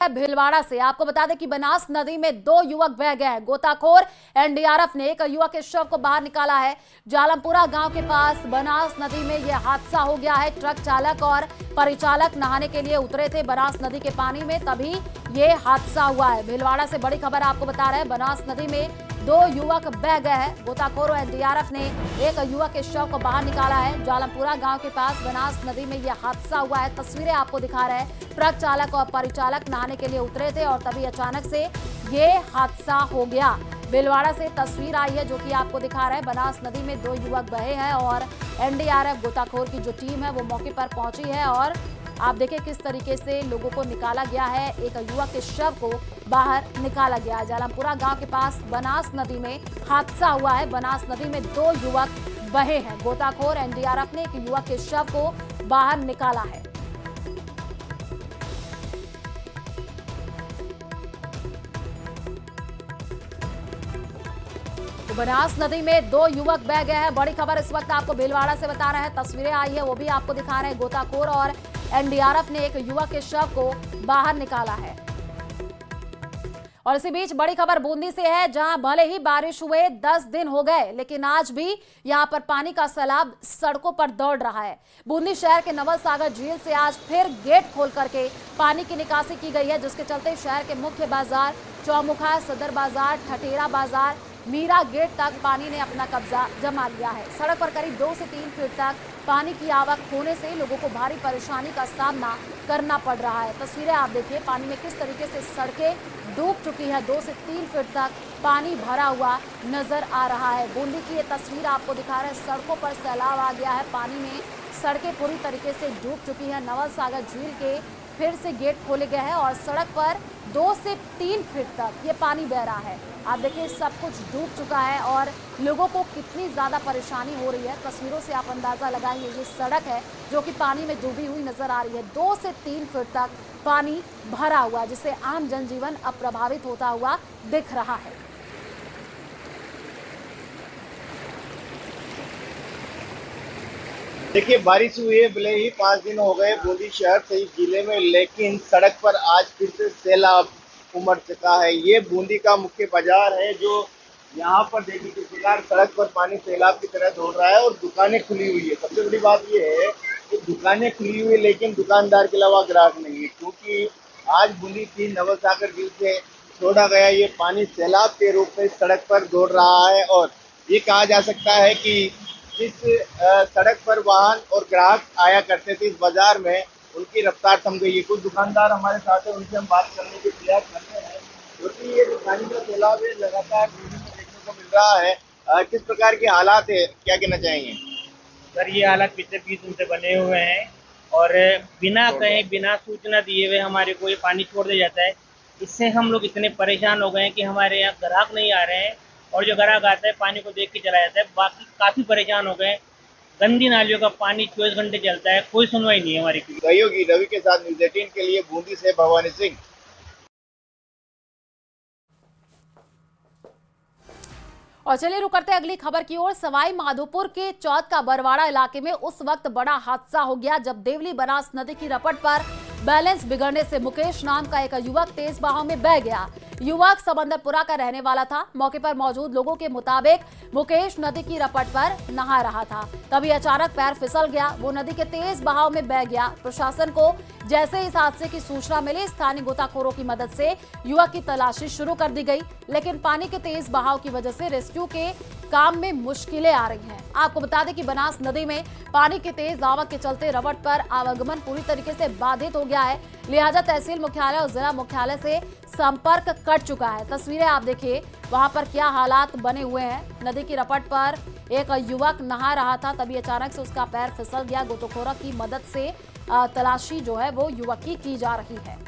भीलवाड़ा से आपको बता दें कि बनास नदी में 2 युवक बह गए हैं। गोताखोर एनडीआरएफ ने एक युवक के शव को बाहर निकाला है। जालमपुरा गांव के पास बनास नदी में यह हादसा हो गया है। ट्रक चालक और परिचालक नहाने के लिए उतरे थे बनास नदी के पानी में, तभी ये हादसा हुआ है। भीलवाड़ा से बड़ी खबर आपको बता रहे हैं, बनास नदी में 2 युवक बह गए हैं। गोताखोर और एनडीआरएफ ने एक युवक के शव को बाहर निकाला है। जालमपुरा गांव के पास बनास नदी में यह हादसा हुआ है। तस्वीरें आपको दिखा रहे हैं। ट्रक चालक और परिचालक नहाने के लिए उतरे थे और तभी अचानक से ये हादसा हो गया। भीलवाड़ा से तस्वीर आई है जो कि आपको दिखा रहे हैं। बनास नदी में 2 युवक बहे हैं और एनडीआरएफ गोताखोर की जो टीम है वो मौके पर पहुंची है और आप देखिए किस तरीके से लोगों को निकाला गया है। एक युवक के शव को बाहर निकाला गया है। जालमपुरा गांव के पास बनास नदी में हादसा हुआ है। बनास नदी में 2 युवक बहे हैं। गोताखोर एनडीआरएफ ने एक युवक के शव को बाहर निकाला है। तो बनास नदी में 2 युवक बह गए हैं। बड़ी खबर इस वक्त आपको भीलवाड़ा से बता रहे हैं। तस्वीरें आई है वो भी आपको दिखा रहे हैं। गोताखोर और एनडीआरएफ ने एक युवक के शव को बाहर निकाला है। और इसी बीच बड़ी खबर बूंदी से है, जहां भले ही बारिश हुए 10 दिन हो गए लेकिन आज भी यहां पर पानी का सैलाब सड़कों पर दौड़ रहा है। बूंदी शहर के नवल सागर झील से आज फिर गेट खोल करके पानी की निकासी की गई है, जिसके चलते शहर के मुख्य बाजार चौमुखा, सदर बाजार, ठठेरा बाजार, मीरा गेट तक पानी ने अपना कब्जा जमा लिया है। सड़क पर करीब 2 से 3 फीट तक पानी की आवक होने से लोगों को भारी परेशानी का सामना करना पड़ रहा है। तस्वीरें आप देखिए, पानी में किस तरीके से सड़कें डूब चुकी हैं। 2 से 3 फीट तक पानी भरा हुआ नजर आ रहा है। बूंदी की ये तस्वीर आपको दिखा रहे हैं। सड़कों पर सैलाब आ गया है, पानी में सड़कें पूरी तरीके से डूब चुकी हैं। नवल सागर झील के फिर से गेट खोले गए हैं और सड़क पर 2 से 3 फीट तक ये पानी बह रहा है। आप देखिए सब कुछ डूब चुका है और लोगों को कितनी ज़्यादा परेशानी हो रही है। तस्वीरों से आप अंदाज़ा लगाएंगे, ये सड़क है जो कि पानी में डूबी हुई नजर आ रही है। 2 से 3 फीट तक पानी भरा हुआ, जिससे आम जनजीवन अब प्रभावित होता हुआ दिख रहा है। देखिए, बारिश हुई है, भले ही 5 दिन हो गए बूंदी शहर से इस जिले में, लेकिन सड़क पर आज फिर से सैलाब उमड़ चुका है। ये बूंदी का मुख्य बाजार है, जो यहाँ पर देखिए किस प्रकार सड़क पर पानी सैलाब की तरह दौड़ रहा है और दुकानें खुली हुई है। सबसे बड़ी बात ये है कि दुकानें खुली हुई है लेकिन दुकानदार के अलावा ग्राहक नहीं है, क्योंकि आज बूंदी की नवल सागर झील से छोड़ा गया ये पानी सैलाब के रूप में सड़क पर दौड़ रहा है। और ये कहा जा सकता है कि जिस सड़क पर वाहन और ग्राहक आया करते थे इस बाजार में, उनकी रफ्तार थम गई है। कुछ दुकानदार हमारे साथ है, उनसे हम बात करने की प्रयास करते हैं, क्योंकि ये जो पानी का सैलाब है लगातार देखने को मिल रहा है। किस प्रकार के हालात है, क्या कहना चाहेंगे? सर, ये हालात पिछले 20 दिन से बने हुए हैं और बिना कहे, बिना सूचना दिए हुए हमारे को ये पानी छोड़ दिया जाता है। इससे हम लोग इतने परेशान हो गए हैं कि हमारे यहाँ ग्राहक नहीं आ रहे हैं और जो ग्राहक आता है पानी को देख के चला जाता है। बाकी काफ़ी परेशान हो गए। गंदी नालियों का पानी 24 घंटे चलता है, कोई सुनवाई नहीं है हमारी। सहयोगी रवि के साथ न्यूज़ 18 के लिए बूंदी से भवानी सिंह। और चलिए रुक करते हैं अगली खबर की ओर। सवाई माधोपुर के चौथ का बरवाड़ा इलाके में उस वक्त बड़ा हादसा हो गया जब देवली बनास नदी की रपट पर बैलेंस बिगड़ने से मुकेश नाम का एक युवक तेज बहाव में बह गया। युवक समंदरपुरा का रहने वाला था। मौके पर मौजूद लोगों के मुताबिक मुकेश नदी की रपट पर नहा रहा था, तभी अचानक पैर फिसल गया। वो नदी के तेज बहाव में बह गया। प्रशासन को जैसे इस हादसे की सूचना मिली, स्थानीय गोताखोरों की मदद से युवक की तलाशी शुरू कर दी गई, लेकिन पानी के तेज बहाव की वजह से रेस्क्यू के काम में मुश्किलें आ रही हैं। आपको बता दें कि बनास नदी में पानी के तेज आवक के चलते रवट पर आवागमन पूरी तरीके से बाधित हो गया है, लिहाजा तहसील मुख्यालय और जिला मुख्यालय से संपर्क कट चुका है। तस्वीरें आप देखिए, वहां पर क्या हालात बने हुए हैं। नदी की रपट पर एक युवक नहा रहा था, तभी अचानक से उसका पैर फिसल गया। गोताखोरों की मदद से तलाशी जो है वो युवक की जा रही है।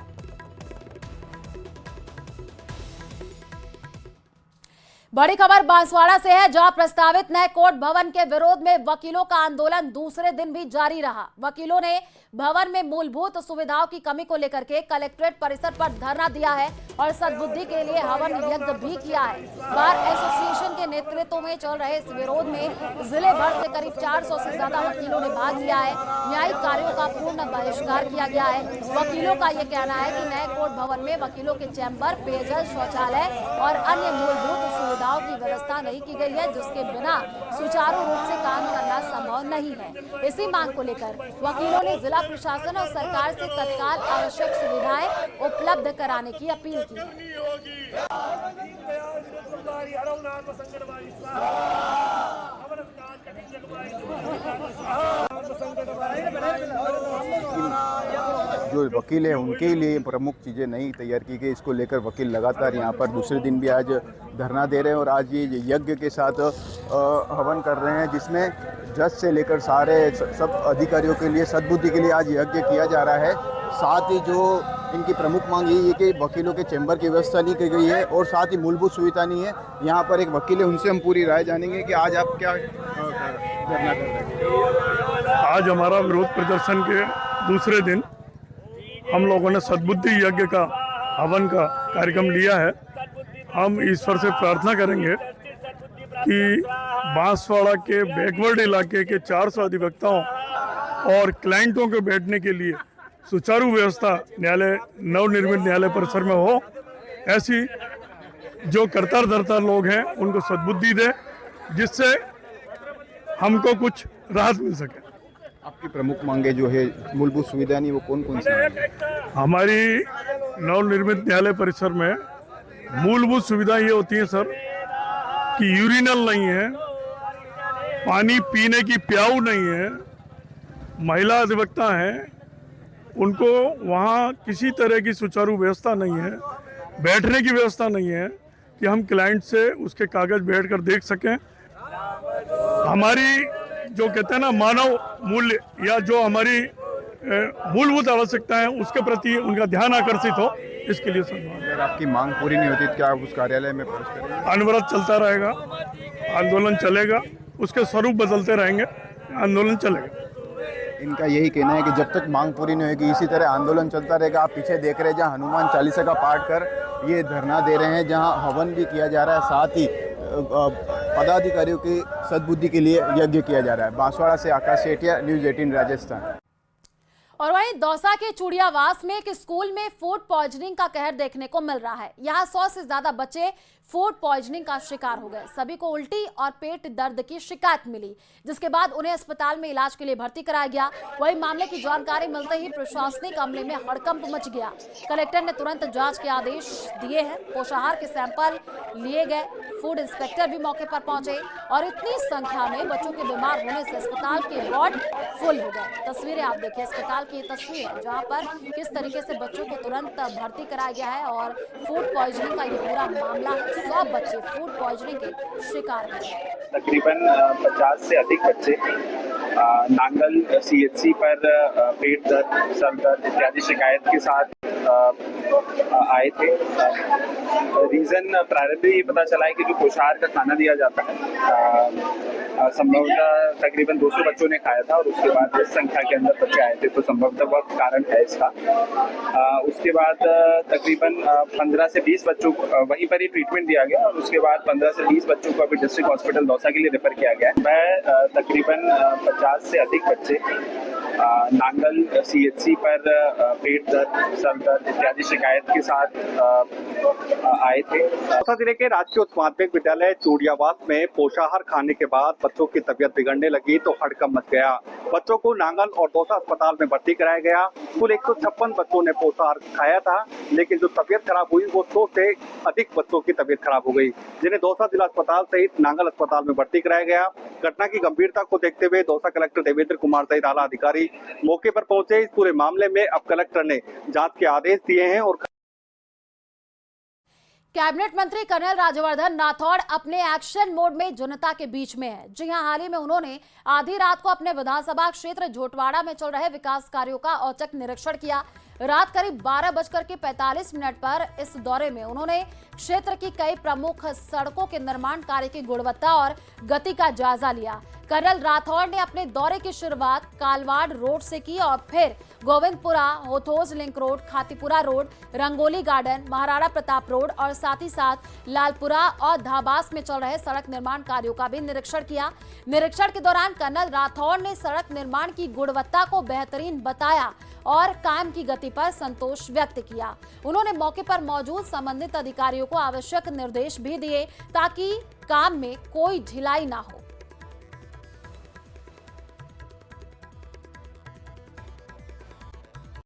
बड़ी खबर बांसवाड़ा से है, जहां प्रस्तावित नए कोर्ट भवन के विरोध में वकीलों का आंदोलन दूसरे दिन भी जारी रहा। वकीलों ने भवन में मूलभूत सुविधाओं की कमी को लेकर के कलेक्ट्रेट परिसर पर धरना दिया है और सद्बुद्धि के लिए हवन यज्ञ भी किया है। बार एसोसिएशन के नेतृत्व में चल रहे इस विरोध में जिले भर से करीब 400 से ज्यादा वकीलों ने भाग लिया है। न्यायिक कार्यों का पूर्ण बहिष्कार किया गया है। वकीलों का यह कहना है कि नए कोर्ट भवन में वकीलों के चैम्बर, पेयजल, शौचालय और अन्य मूलभूत सुविधाओं की व्यवस्था नहीं की गई है, जिसके बिना सुचारू रूप से काम करना संभव नहीं है। इसी मांग को लेकर वकीलों ने जिला प्रशासन और सरकार से तत्काल आवश्यक सुविधाएं उपलब्ध कराने की अपील की है। जो वकील हैं उनके लिए प्रमुख चीज़ें नहीं तैयार की गई। इसको लेकर वकील लगातार यहाँ पर दूसरे दिन भी आज धरना दे रहे हैं और आज ये यज्ञ के साथ हवन कर रहे हैं, जिसमें जज से लेकर सारे सब अधिकारियों के लिए सद्बुद्धि के लिए आज यज्ञ किया जा रहा है। साथ ही जो इनकी प्रमुख मांग यही है कि वकीलों के चैम्बर की व्यवस्था नहीं की गई है और साथ ही मूलभूत सुविधा नहीं है। यहाँ पर एक वकील है, उनसे हम पूरी राय जानेंगे कि आज आप क्या धरना कर रहे हैं। आज हमारा विरोध प्रदर्शन के दूसरे दिन हम लोगों ने सद्बुद्धि यज्ञ का हवन का कार्यक्रम लिया है। हम ईश्वर से प्रार्थना करेंगे कि बांसवाड़ा के बैकवर्ड इलाके के 400 अधिवक्ताओं और क्लाइंटों के बैठने के लिए सुचारू व्यवस्था न्यायालय नवनिर्मित न्यायालय परिसर में हो। ऐसी जो करतार धरता लोग हैं उनको सद्बुद्धि दे, जिससे हमको कुछ राहत मिल सके। आपकी प्रमुख मांगे जो है मूलभूत सुविधा नहीं, वो कौन कौन सी है? हमारी नवनिर्मित न्यायालय परिसर में मूलभूत सुविधा ये होती है सर कि यूरिनल नहीं है, पानी पीने की प्याऊ नहीं है, महिला अधिवक्ता हैं उनको वहाँ किसी तरह की सुचारू व्यवस्था नहीं है, बैठने की व्यवस्था नहीं है कि हम क्लाइंट से उसके कागज बैठकर देख सकें। हमारी जो कहते हैं ना मानव मूल्य या जो हमारी मूलभूत आवश्यकता है उसके प्रति उनका ध्यान आकर्षित हो, इसके लिए सर अगर आपकी मांग पूरी नहीं होती तो क्या आप उस कार्यालय में प्रवेश करेंगे? अनवरत चलता रहेगा, आंदोलन चलेगा, उसके स्वरूप बदलते रहेंगे, आंदोलन चलेगा। इनका यही कहना है कि जब तक मांग पूरी नहीं होगी इसी तरह आंदोलन चलता रहेगा। आप पीछे देख रहे हैं जहां हनुमान चालीसा का पाठ कर ये धरना दे रहे हैं, जहां हवन भी किया जा रहा है, साथ ही पदाधिकारियों की सद्बुद्धि के लिए यज्ञ किया जा रहा है। बांसवाड़ा से आकाश सेठिया, न्यूज़ 18 राजस्थान। और वहीं दौसा के चूड़ियावास में एक स्कूल में फूड पॉइजनिंग का कहर देखने को मिल रहा है। यहाँ 100 से ज्यादा बच्चे फूड पॉइजनिंग का शिकार हो गए। सभी को उल्टी और पेट दर्द की शिकायत मिली, जिसके बाद उन्हें अस्पताल में इलाज के लिए भर्ती कराया गया। वहीं मामले की जानकारी मिलते ही प्रशासनिक अमले में हड़कंप मच गया। कलेक्टर ने तुरंत जांच के आदेश दिए हैं। पोषाहार के सैंपल लिए गए। फूड इंस्पेक्टर भी मौके पर पहुंचे और इतनी संख्या में बच्चों के बीमार होने से अस्पताल के वार्ड फुल हो गए। तस्वीरें आप देखिए, अस्पताल की तस्वीर है जहां पर किस तरीके से बच्चों को तुरंत भर्ती कराया गया है और फूड पॉइजनिंग का ये पूरा मामला है। 100 बच्चे फूड पॉइजनिंग के शिकार हुए। तकरीबन 50 से अधिक बच्चे नांगल CHC पर पेट दर्द, सर दर्द इत्यादि शिकायत के साथ आए थे। रीज़न प्रारंभिक ये पता चला है कि जो पोषाहार का खाना दिया जाता है संभवतः तकरीबन 200 बच्चों ने खाया था और उसके बाद इस संख्या के अंदर बच्चे आए थे, तो संभवतः वह कारण है इसका। उसके बाद तकरीबन 15 से 20 बच्चों को वहीं पर ही ट्रीटमेंट दिया गया और उसके बाद 15 से 20 बच्चों को अभी डिस्ट्रिक्ट हॉस्पिटल दौसा के लिए रेफर किया गया है। मैं तकरीबन 50 से अधिक बच्चे नांगल CHC पर पेट दर्द, सर दर्द इत्यादि शिकायत के साथ आए थे। दौसा जिले के राजकीय उच्च माध्यमिक विद्यालय चूड़ियावास में पोषाहार खाने के बाद बच्चों की तबीयत बिगड़ने लगी तो हड़कंप मच गया। बच्चों को नांगल और दौसा अस्पताल में भर्ती कराया गया। कुल 156 बच्चों ने पोषाहार खाया था, लेकिन जो तबीयत खराब हुई वो 100 से अधिक बच्चों की तबीयत खराब हो गई, जिन्हें दौसा जिला अस्पताल सहित नांगल अस्पताल में भर्ती कराया गया। घटना की गंभीरता को देखते हुए दौसा कलेक्टर देवेंद्र कुमार सहित आला अधिकारी मौके पर पहुंचे। इस पूरे मामले में अब कलेक्टर ने जांच के आदेश दिए हैं और कैबिनेट मंत्री कर्नल राज्यवर्धन राठौड़ अपने एक्शन मोड में जनता के बीच में है। जी हां, हाल ही में उन्होंने आधी रात को अपने विधानसभा क्षेत्र झोटवाड़ा में चल रहे विकास कार्यों का औचक निरीक्षण किया। रात करीब 12:45 पर इस दौरे में उन्होंने क्षेत्र की कई प्रमुख सड़कों के निर्माण कार्य की गुणवत्ता और गति का जायजा लिया। कर्नल राठौड़ ने अपने दौरे की शुरुआत कालवाड़ रोड से की और फिर गोविंदपुरा, होथोज link road, Khatipura road, Rangoli garden, Maharana Pratap road और साथ ही साथ लालपुरा और धाबास में चल रहे सड़क निर्माण कार्यों का भी निरीक्षण किया। निरीक्षण के दौरान कर्नल राठौड़ ने सड़क निर्माण की गुणवत्ता को बेहतरीन बताया और काम की गति पर संतोष व्यक्त किया। उन्होंने मौके पर मौजूद संबंधित अधिकारियों को आवश्यक निर्देश भी दिए ताकि काम में कोई ढिलाई ना हो।